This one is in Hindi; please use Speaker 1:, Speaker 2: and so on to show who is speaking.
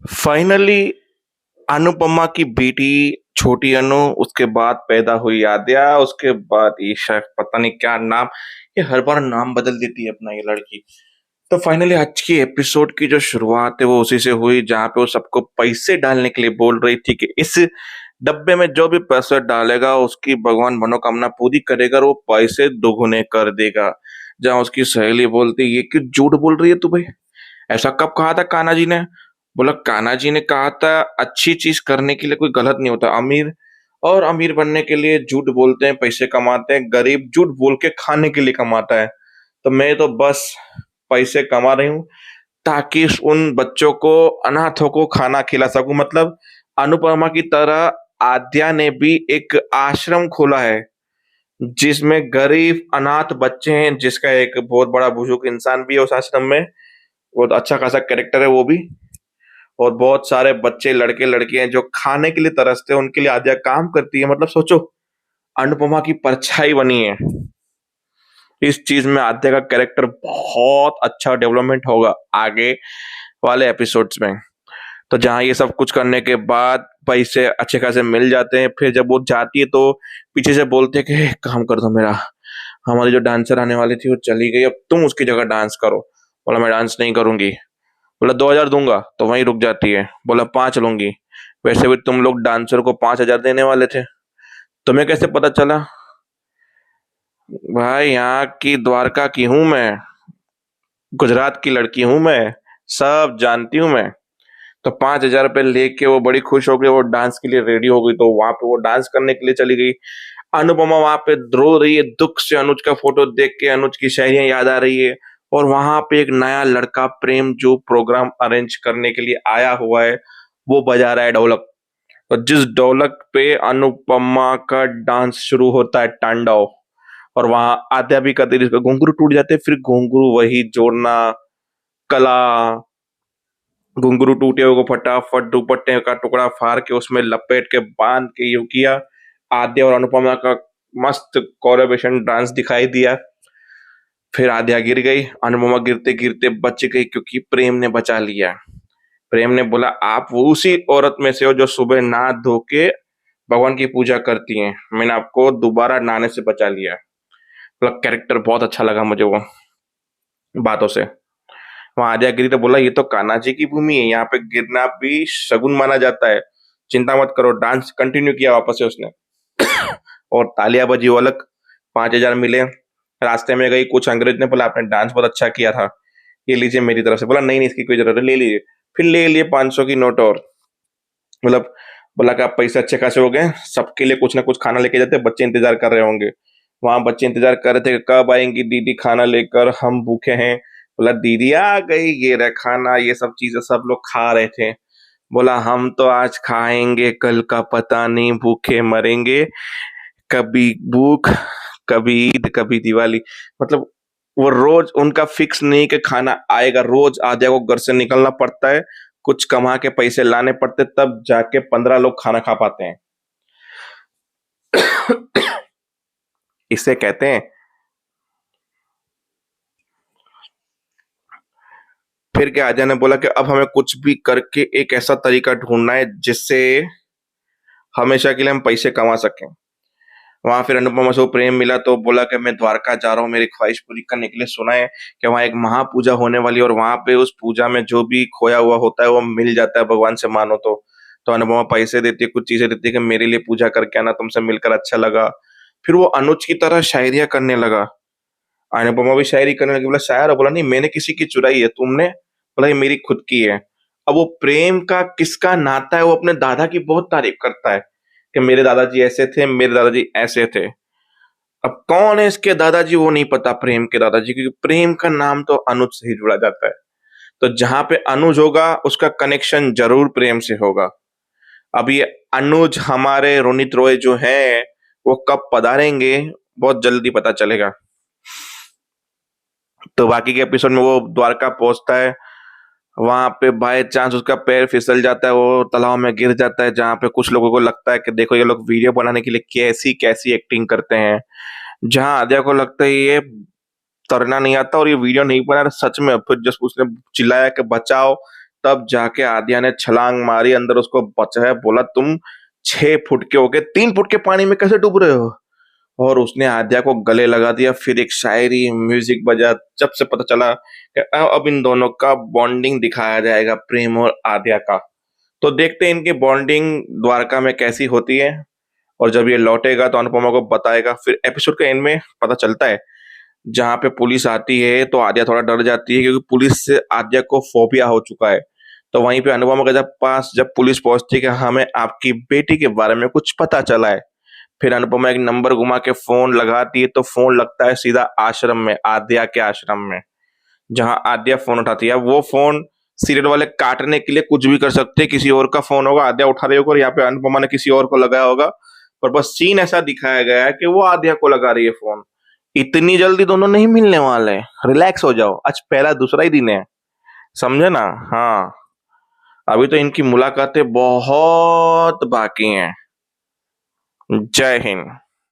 Speaker 1: फाइनली अनुपमा की बेटी छोटी अनु, उसके बाद पैदा हुई आद्या, उसके बाद ईशा, पता नहीं क्या नाम। ये हर बार नाम बदल देती है अपना ये लड़की। तो फाइनली आज की एपिसोड की जो शुरुआत है वो उसी से हुई जहां पे वो सबको पैसे डालने के लिए बोल रही थी कि इस डब्बे में जो भी पैसा डालेगा उसकी भगवान मनोकामना पूरी करेगा और वो पैसे दोगुने कर देगा। जहां उसकी सहेली बोलती, ये क्यों झूठ बोल रही है तू भाई? ऐसा कब कहा था कान्हा जी ने? बोला कान्हा जी ने कहा था अच्छी चीज करने के लिए कोई गलत नहीं होता। अमीर और अमीर बनने के लिए झूठ बोलते हैं, पैसे कमाते हैं। गरीब झूठ बोल के खाने के लिए कमाता है। तो मैं तो बस पैसे कमा रही हूँ ताकि उन बच्चों को, अनाथों को खाना खिला सकूं। मतलब अनुपमा की तरह आद्या ने भी एक आश्रम खोला है जिसमें गरीब अनाथ बच्चे हैं, जिसका एक बहुत बड़ा बुजुर्ग इंसान भी है उस आश्रम में। बहुत अच्छा खासा कैरेक्टर है वो भी। और बहुत सारे बच्चे, लड़के लड़कियां हैं जो खाने के लिए तरसते हैं, उनके लिए आद्या काम करती है। मतलब सोचो, अनुपमा की परछाई बनी है। इस चीज में आद्या का कैरेक्टर बहुत अच्छा डेवलपमेंट होगा आगे वाले एपिसोड्स में। तो जहाँ ये सब कुछ करने के बाद पैसे अच्छे खासे मिल जाते हैं, फिर जब वो जाती है तो पीछे से बोलते हैं कि "एक काम कर दो मेरा, हमारी जो डांसर आने वाली थी वो चली गई, अब तुम उसकी जगह डांस करो।" बोला मैं डांस नहीं करूंगी। बोला 2,000 दूंगा, तो वहीं रुक जाती है। बोला 5 लूंगी। वैसे भी तुम लोग डांसर को 5,000 देने वाले थे, तुम्हें कैसे पता चला? भाई यहाँ की द्वारका की हूं मैं, गुजरात की लड़की हूं मैं, सब जानती हूं मैं। तो 5,000 रुपये लेके वो बड़ी खुश हो गई, वो डांस के लिए रेडी हो गई। तो वहां पे वो डांस करने के लिए चली गई। अनुपमा वहां पे रो रही है दुख से, अनुज का फोटो देख के अनुज की शायरियां याद आ रही है। और वहां पे एक नया लड़का प्रेम जो प्रोग्राम अरेंज करने के लिए आया हुआ है, वो बजा रहा है ढोलक। और जिस ढोलक पे अनुपमा का डांस शुरू होता है, तांडव। और वहां आद्या भी करती है, जिसका घुंघरू टूट जाते हैं, फिर घुंघरू वही जोड़ना, कला। घुंघरू टूटे हुए को फटाफट दुपट्टे का टुकड़ा फाड़ के उसमें लपेट के बांध के यूं किया। आद्या और अनुपमा का मस्त कोरियोग्रेशन डांस दिखाई दिया। फिर आद्या गिर गई, अनुपमा गिरते गिरते बच गई क्योंकि प्रेम ने बचा लिया। प्रेम ने बोला आप वो उसी औरत में से हो जो सुबह नहा धो के भगवान की पूजा करती हैं, मैंने आपको दोबारा नहाने से बचा लिया। मतलब कैरेक्टर बहुत अच्छा लगा मुझे वो बातों से। वहां आद्या गिरी तो बोला ये तो कान्हा जी की भूमि है, यहाँ पे गिरना भी शगुन माना जाता है, चिंता मत करो। डांस कंटिन्यू किया वापस से उसने। और तालियां बजी वो अलग। 5,000 मिले। रास्ते में गई, कुछ अंग्रेज ने बोला आपने डांस बहुत अच्छा किया था, ये लीजिए मेरी तरफ से। बोला नहीं नहीं, इसकी कोई जरूरत है, ले लीजिए। फिर ले लिए 500 की नोट और। मतलब बोला कि आप पैसे अच्छे खासे हो गए, सबके लिए कुछ ना कुछ खाना लेके जाते, बच्चे इंतजार कर रहे होंगे। वहां बच्चे इंतजार कर रहे थे कि कब आएंगी दीदी खाना लेकर, हम भूखे हैं। बोला दीदी आ गई, ये रहा खाना, ये सब चीजें सब लोग खा रहे थे। बोला हम तो आज खाएंगे, कल का पता नहीं, भूखे मरेंगे। कभी भूख, कभी ईद, कभी दिवाली। मतलब वो रोज उनका फिक्स नहीं कि खाना आएगा, रोज आद्या को घर से निकलना पड़ता है, कुछ कमा के पैसे लाने पड़ते, तब जाके 15 लोग खाना खा पाते हैं। इसे कहते हैं। फिर क्या आद्या ने बोला कि अब हमें कुछ भी करके एक ऐसा तरीका ढूंढना है जिससे हमेशा के लिए हम पैसे कमा सकें। वहां फिर अनुपमा से वो प्रेम मिला तो बोला कि मैं द्वारका जा रहा हूँ मेरी ख्वाहिश पूरी करने के लिए। सुना है कि वहां एक महापूजा होने वाली है और वहां पे उस पूजा में जो भी खोया हुआ होता है वो मिल जाता है भगवान से मानो तो अनुपमा पैसे देती है, कुछ चीजें देती है कि मेरे लिए पूजा करके आना, तुमसे मिलकर अच्छा लगा। फिर वो अनुज की तरह शायरियां करने लगा। अनुपमा भी शायरी करने लगी। बोला शायर हो? बोला नहीं, मैंने किसी की चुराई है तुमने। बोला ये मेरी खुद की है। अब वो प्रेम का किसका नाता है, वो अपने दादा की बहुत तारीफ करता है कि मेरे दादाजी ऐसे थे, मेरे दादाजी ऐसे थे। अब कौन है इसके दादाजी वो नहीं पता, प्रेम के दादाजी, क्योंकि प्रेम का नाम तो अनुज से ही जुड़ा जाता है। तो जहां पे अनुज होगा उसका कनेक्शन जरूर प्रेम से होगा। अब ये अनुज हमारे रोनित रॉय जो हैं वो कब पधारेंगे, बहुत जल्दी पता चलेगा। तो बाकी के एपिसोड में वो द्वारका पहुंचता है। वहां पे बाय चांस उसका पैर फिसल जाता है, वो तालाब में गिर जाता है, जहां पे कुछ लोगों को लगता है कि देखो ये लोग वीडियो बनाने के लिए कैसी कैसी एक्टिंग करते हैं। जहां आद्या को लगता है ये तरना नहीं आता और ये वीडियो नहीं बना रहा सच में, फिर जब उसने चिल्लाया कि बचाओ, तब जाके आद्या ने छलांग मारी, अंदर उसको बचाया, बोला तुम 6 फुट के होके 3 फुट के पानी में कैसे डूब रहे हो? और उसने आद्या को गले लगा दिया। फिर एक शायरी म्यूजिक बजा, जब से पता चला कि अब इन दोनों का बॉन्डिंग दिखाया जाएगा, प्रेम और आद्या का। तो देखते हैं इनकी बॉन्डिंग द्वारका में कैसी होती है, और जब ये लौटेगा तो अनुपमा को बताएगा। फिर एपिसोड के एंड में पता चलता है, जहाँ पे पुलिस आती है तो आद्या थोड़ा डर जाती है, क्योंकि पुलिस से आद्या को फोबिया हो चुका है। तो वहीं पे अनुपमा के जब पुलिस पहुंचती है कि हमें आपकी बेटी के बारे में कुछ पता चला है। फिर अनुपमा एक नंबर घुमा के फोन लगाती है, तो फोन लगता है सीधा आश्रम में, आद्या के आश्रम में, जहाँ आद्या फोन उठाती है। अब वो फोन सीरियल वाले काटने के लिए कुछ भी कर सकते हैं, किसी और का फोन होगा, आद्या उठा रही होगी और यहाँ पे अनुपमा ने किसी और को लगाया होगा, पर बस सीन ऐसा दिखाया गया है कि वो आद्या को लगा रही है फोन। इतनी जल्दी दोनों नहीं मिलने वाले, रिलैक्स हो जाओ, आज पहला दूसरा ही दिन है, समझे ना? हाँ, अभी तो इनकी मुलाकातें बहुत बाकी हैं। जय हिंद।